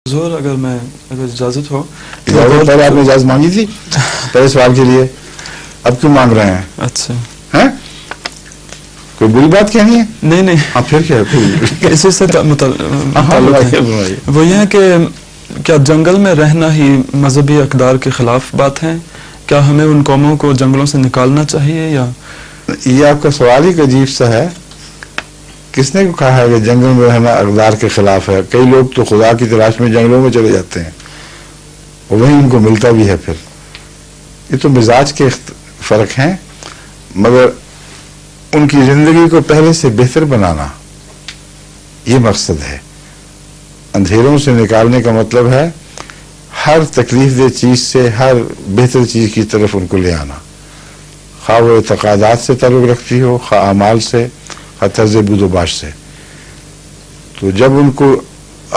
زور اگر اجازت ہو پہلے آپ نے اجازت مانگی تھی پہلے سوال کے لیے، اب کیوں مانگ رہے ہیں؟ اچھا ہیں کوئی بری بات کہنی ہے؟ نہیں ہاں پھر کیا ہے؟ اسی سے تعلق ہے وہ یہ ہے کہ کیا جنگل میں رہنا ہی مذہبی اقدار کے خلاف بات ہے؟ کیا ہمیں ان قوموں کو جنگلوں سے نکالنا چاہیے یا؟ یہ آپ کا سوال ہی عجیب سا ہے. کس نے کہا ہے کہ جنگل میں رہنا اقدار کے خلاف ہے؟ کئی لوگ تو خدا کی تلاش میں جنگلوں میں چلے جاتے ہیں اور وہیں ان کو ملتا بھی ہے. پھر یہ تو مزاج کے فرق ہیں، مگر ان کی زندگی کو پہلے سے بہتر بنانا یہ مقصد ہے. اندھیروں سے نکالنے کا مطلب ہے ہر تکلیف دہ چیز سے ہر بہتر چیز کی طرف ان کو لے آنا، خواہ وہ اعتقادات سے تعلق رکھتی ہو، خواہ اعمال سے، خواہ طرز بود و باش سے. تو جب ان کو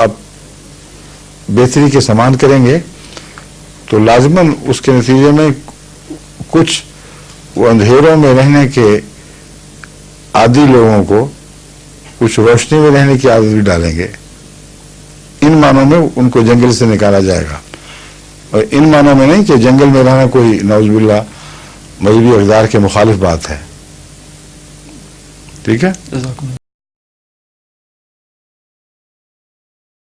آپ بہتری کے سامان کریں گے تو لازماً اس کے نتیجے میں کچھ وہ اندھیروں میں رہنے کے عادی لوگوں کو کچھ روشنی میں رہنے کی عادت بھی ڈالیں گے. ان معنوں میں ان کو جنگل سے نکالا جائے گا، اور ان معنوں میں نہیں کہ جنگل میں رہنا کوئی نعوذ باللہ مذہبی اقدار کے مخالف بات ہے. ٹھیک ہے؟